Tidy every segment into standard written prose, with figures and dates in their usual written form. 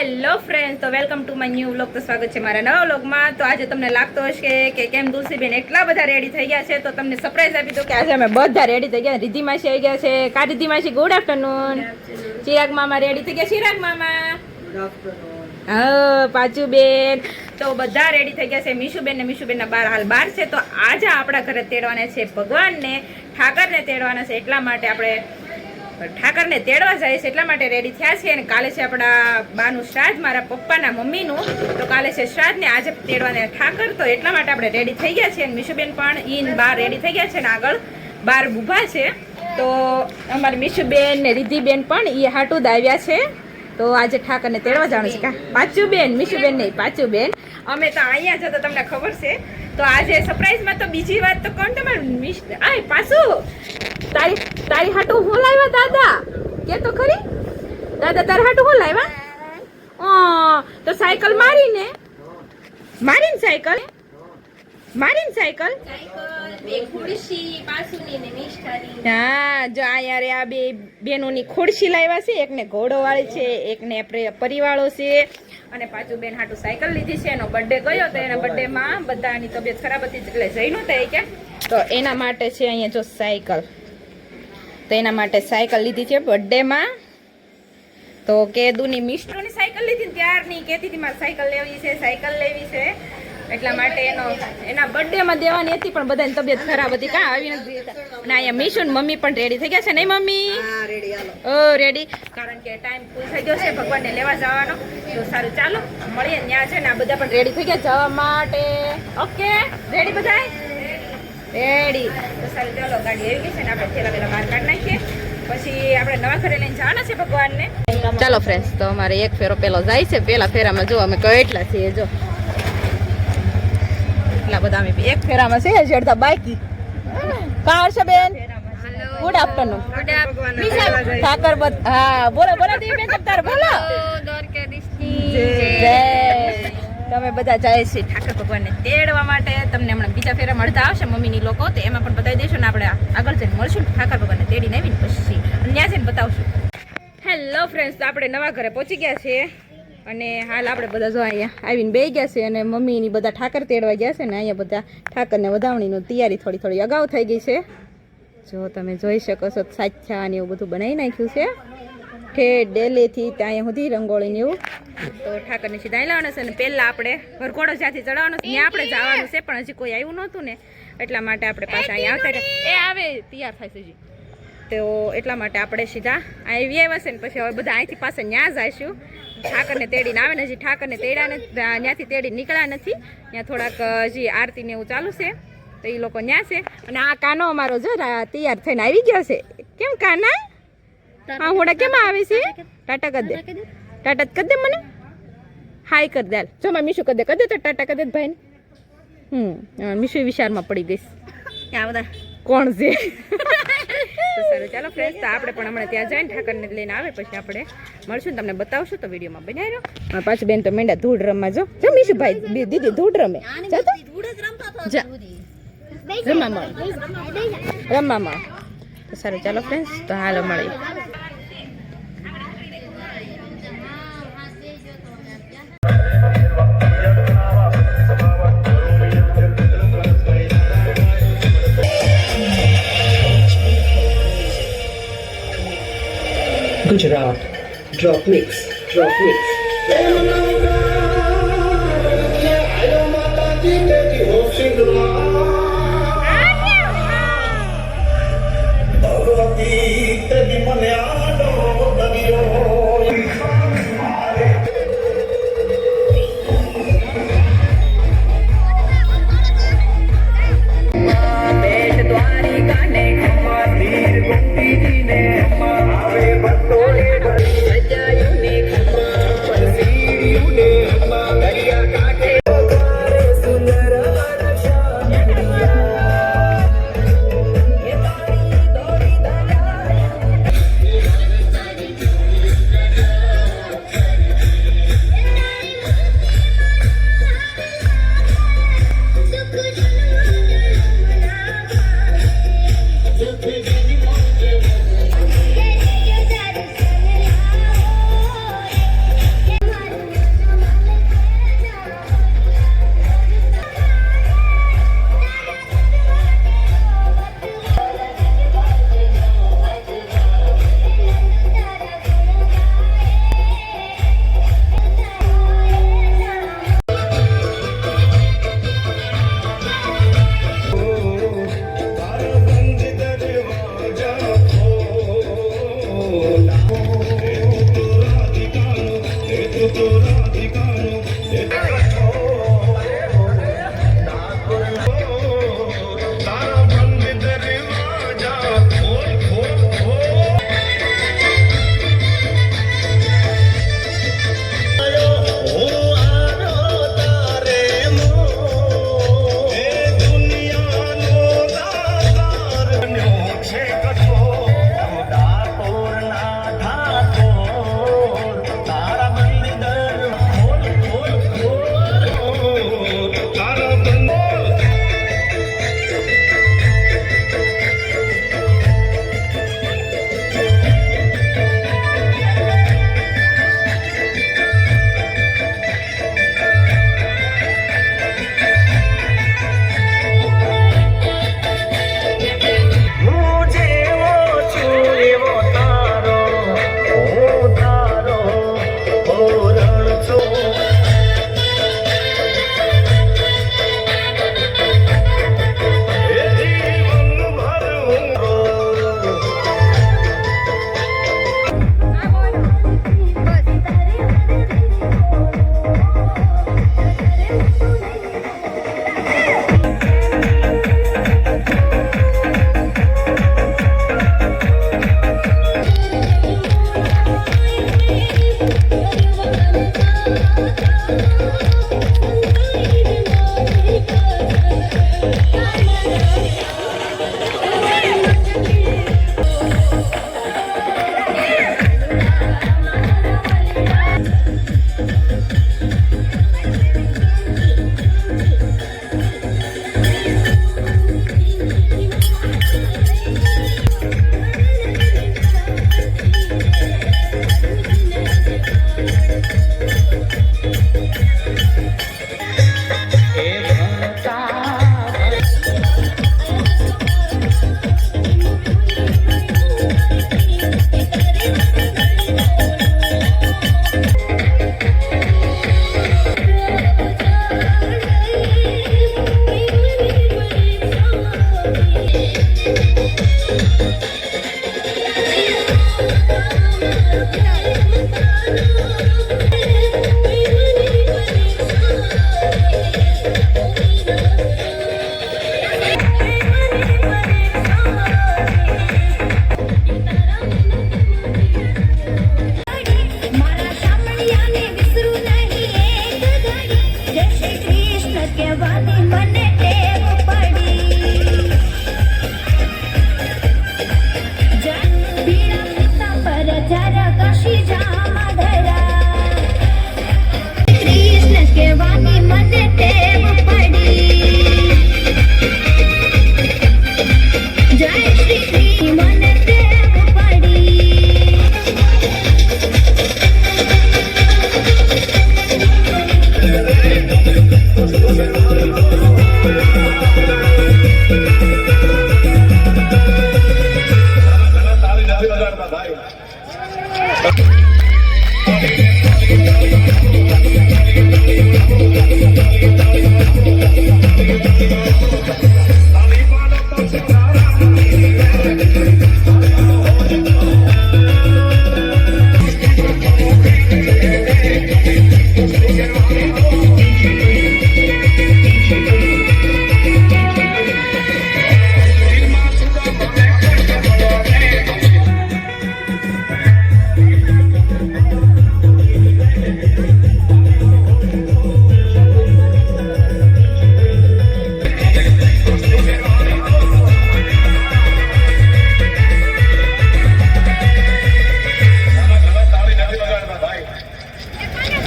Hello friends, તો welcome to my new vlog. તો સ્વાગત છે મારા નવા વ્લોગમાં. તો આજે તમને લાગતો હશે કે કેમ તુલસીબેન એટલા બધા રેડી થઈ ગયા છે, તો તમને સરપ્રાઈઝ આપી દો કે આજે અમે બધા રેડી થઈ ગયા. રિદ્ધિ માસી આવી ગયા છે. કા રિદ્ધિ માસી, ગુડ આફ્ટરનૂન. ચિરાગ મામા રેડી થઈ ગયા. ચિરાગ મામા, હા. પાચુ બેન, તો બધા રેડી થઈ ગયા છે. મીશુબેન ને મીશુબેનના હાલ બાર છે. તો આજે આપણા ઘરે તેડવાના છે ભગવાનને, ઠાકરને તેડવાના છે. એટલા માટે આપણે ઠાકરને તેડવા જાય છે, એટલા માટે રેડી થયા છે. અને કાલે છે આપણા બાનું શ્રાદ્ધ, મારા પપ્પાના મમ્મીનું. તો કાલે છે શ્રાદ્ધ ને આજે તેડવાના ઠાકર, તો એટલા માટે આપણે રેડી થઈ ગયા છે. અને મીશુબેન પણ ઈન બાર રેડી થઈ ગયા છે ને આગળ બાર ઊભા છે. તો અમારી મીશુબેન ને રિદ્ધિબેન પણ એ હાટું જ આવ્યા છે. તો આજે ઠાકરને તેડવા જવાનું છે. કા પાચુબેન, મીશુબેન નહીં, પાચુબેન. અમે તો અહીંયા જ તો તમને ખબર છે. તો આજે સરપ્રાઈઝમાં તો બીજી વાત તો કોણ તમારે આય પાછુ તારી હાટું હું લાવ્યા દાદા કે તો ખરી દાદા, તારા હાટું હું લાવ્યા? તો સાયકલ મારીને સાયકલ હા, જો આ યાર આ બે બેનોની ખુરશી લાવ્યા છે. એકને ઘોડો વાળી છે, એકને પરિવાળો છે. અને પાછું બેન હાટું સાયકલ લીધી છે. એનો બર્થડે ગયો તો એના બર્થડેમાં બધાની તબિયત ખરાબ હતી એટલે જઈ નહોતા એ ક્યાં, તો એના માટે છે અહીંયા જો સાયકલ. તો એના માટે સાયકલ લીધી છે બર્થડેમાં. તો કેદુની મિસ્ટોની સાયકલ લીધી ને ત્યારની કહેતી હતી મારે સાયકલ લેવી છે. એટલા માટે એના બર્થડેમાં દેવાની હતી, પણ બધાની તબિયત ખરાબ હતી. કાં આવી નથી. અને અહીંયા મીશુ ને મમ્મી પણ રેડી થઈ ગયા છે. નહીં મમ્મી? ઓ રેડી, કારણ કે ટાઈમ ફૂલ થઈ ગયો છે ભગવાનને લેવા જવાનો. તો સારું, ચાલો મળીએ ત્યાં છે ને. આ બધા પણ રેડી થઈ ગયા જવા માટે. ઓકે, રેડી બધા? રેડી. તો સારું, ચાલો ગાડી આવી ગઈ છે ને, આપણે પેલા બહાર કાઢી નાખીએ. પછી આપણે નવા ઘરે લઈને જવાના છે ભગવાનને. ચાલો ફ્રેન્ડ્સ, તો અમારે એક ફેરો પેલો જાય છે. પેલા ફેરામાં જો અમે કેટલા છીએ, જો બધા અમે એક ફેરામાં છે જડતા બાકી. કાર છે બેન? Good afternoon. ઠાકર હા, બોલો દેવી બેન, તાર બોલો. તમે બધા જાય છે ઠાકર ભગવાનને તેડવા માટે. તમને હમણાં બીજા ફેરા મળતા આવશે મમ્મીની લોકો, તો એમાં પણ બતાવી દઈશું ને. આપણે આગળ જઈને મળશું ઠાકર ભગવાનને તેડીને આવીને પછી ત્યાં જઈને બતાવશું. હેલો ફ્રેન્ડ્સ, તો આપણે નવા ઘરે પહોંચી ગયા છીએ. અને હાલ આપણે બધા જો અહીંયા આવીને બેસી ગયા છે. અને મમ્મીની બધા ઠાકર તેડવા ગયા છે ને. અહીંયા બધા ઠાકરને વધાવણીની તૈયારી થોડી અગાઉ થઈ ગઈ છે. જો તમે જોઈ શકો છો, સાચા ને એવું બધું બનાવી નાખ્યું છે. ડેલીથી ત્યાં સુધી રંગોળીને એવું. તો ઠાકરને સીધા અહીં લાવવાના છે. અને પહેલાં આપણે વરઘોડો જ્યાંથી ચડાવવાનો છે ત્યાં આપણે જવાનું છે, પણ હજી કોઈ આવ્યું નહોતું ને, એટલા માટે આપણે પાછા અહીંયા આવતા રહ્યા. એ આવે તૈયાર થાય છે હજી. તો એટલા માટે આપણે સીધા આવી આવ્યા છે ને. પછી હવે બધા અહીંથી પાસે ત્યાં જઈશું. ઠાકરને તેડીને આવે ને. હજી ઠાકરને તેડ્યા ને ત્યાંથી તેડી નીકળ્યા નથી. ત્યાં થોડાક હજી આરતી ને એવું ચાલુ છે, તો એ લોકો ત્યાં છે. અને આ કાનો અમારો જો તૈયાર થઈને આવી ગયો છે. કેમ કાના? હા, હોડા કેમ આવે છે? ટાટા કરી દે, ટાટા કરી દે મને. હાય કરી દે. જો માં મીશુ કરી દે તો ટાટા કરી દે ભાઈને. મીશુ વિચારમાં પડી ગઈશ. આ બધા કોણ છે? તો સારું, ચાલો ફ્રેન્ડ્સ, તો આપણે પણ હમણાં ત્યાં જઈને ઠાકરને લઈને આવે પછી આપણે મળશું ને તમને બતાવશું. તો વિડીયોમાં બનાવી રહ્યો. પાછું બેન તો મેંડા ધૂળ રમવા. જો મીશુ ભાઈ દીદી ધૂળ રમે. રમવામાં. તો સારું, ચાલો ફ્રેન્ડ્સ, તો હાલો મળીએ. Gujarat, drop mix.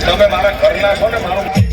તમે મારા ઘરના છો ને મારું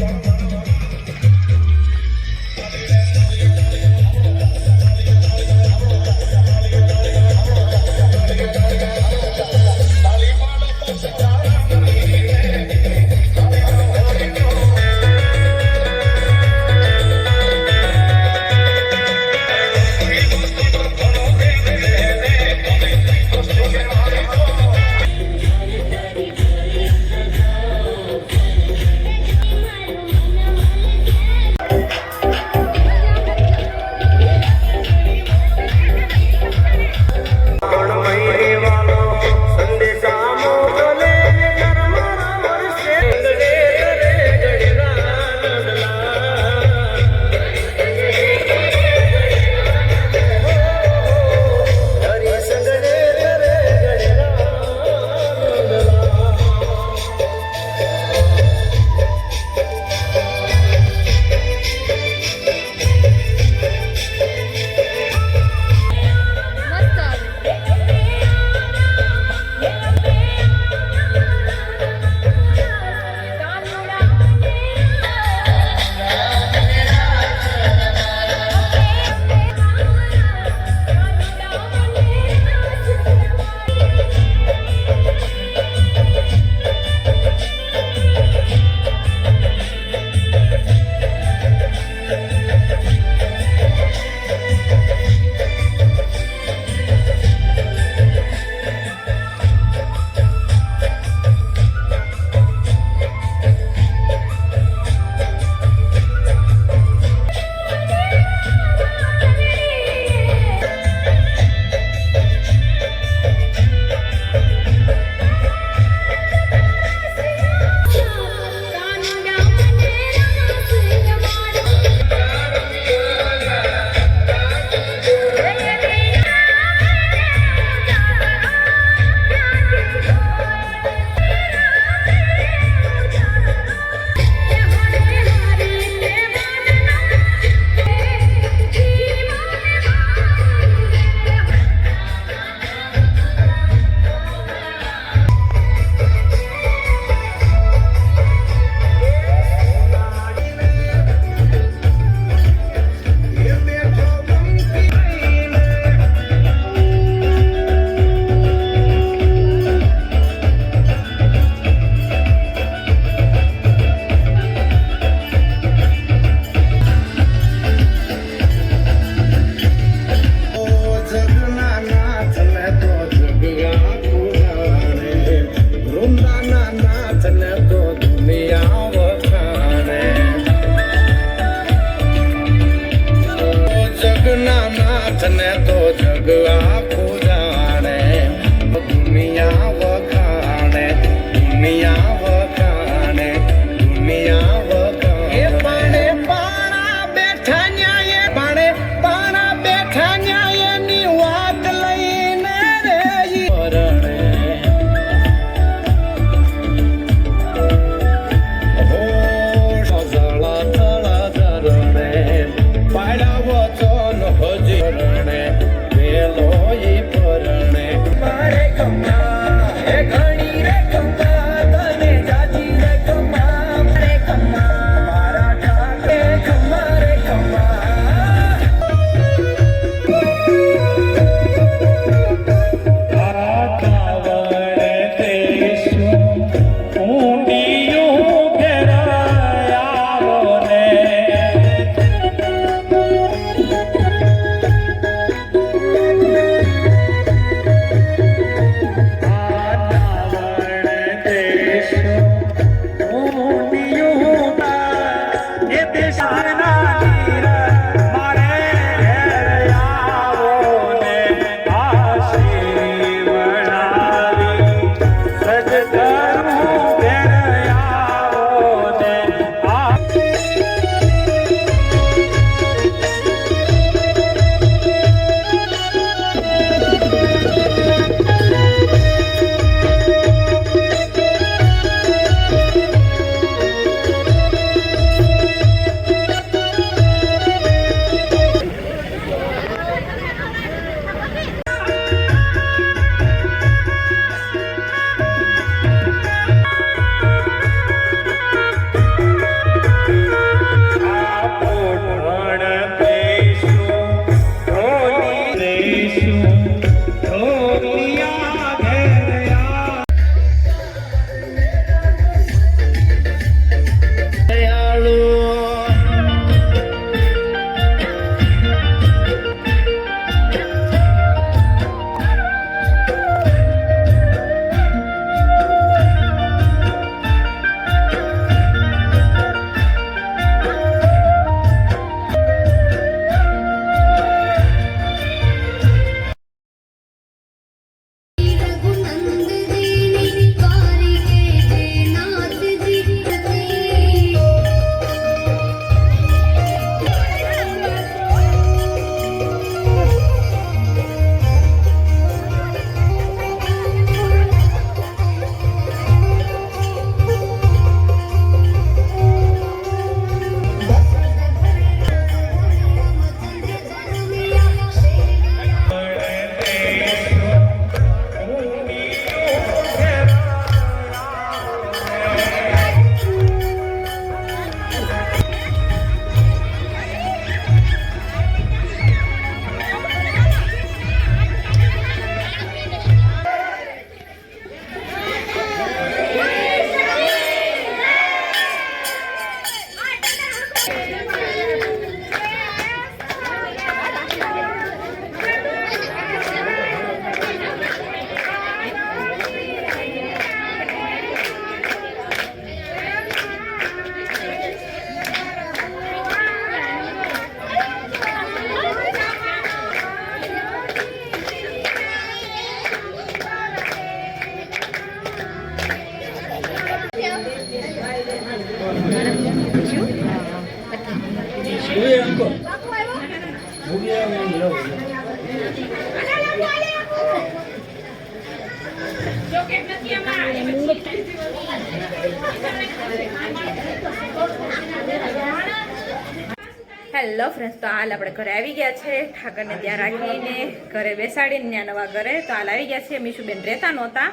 હેલો ફ્રેન્ડ્સ, તો હાલ આપણે ઘરે આવી ગયા છે. ઠાકરને ત્યાં રાખીને ઘરે બેસાડીને ત્યાં નવા ઘરે તો હાલ આવી ગયા છે. મીશુબેન રહેતા નહોતા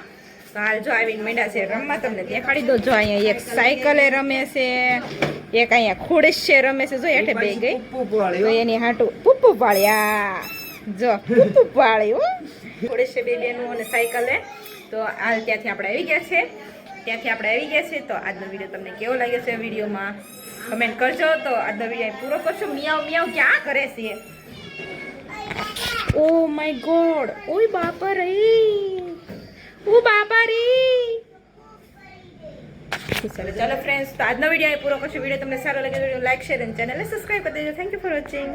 તો હાલ જો આવીને માંડ્યા છે રમવા. તમને દેખાડી દો. જો અહીંયા એક સાયકલે રમે છે, એક અહીંયા ખોડેશે રમે છે. જો એઠે બે ગઈ તો એની હાટું પુપ્પુ પાળ્યા. જો પુપ્પુ પાળ્યું ખોડેશે બે બેનું અને સાયકલે. તો હાલ ત્યાંથી આપણે આવી ગયા છે. તો આજનો વિડીયો તમને કેવો લાગ્યો છે? વિડીયોમાં કમેન્ટ કરજો. તો આજનો વિડીયો પૂરો કરશો. મિયાવ મિયાવ ક્યાં કરે છે? ઓ માય ગોડ, ઓય બાપા રે, ઓ બાપા રે. ચાલો ફ્રેન્ડ્સ, તો આજનો વિડીયો પૂરો કરશો. વિડીયો તમને સારો લાગે તો લાઈક, શેર અને ચેનલને સબસ્ક્રાઇબ કરી દેજો. Thank you for watching.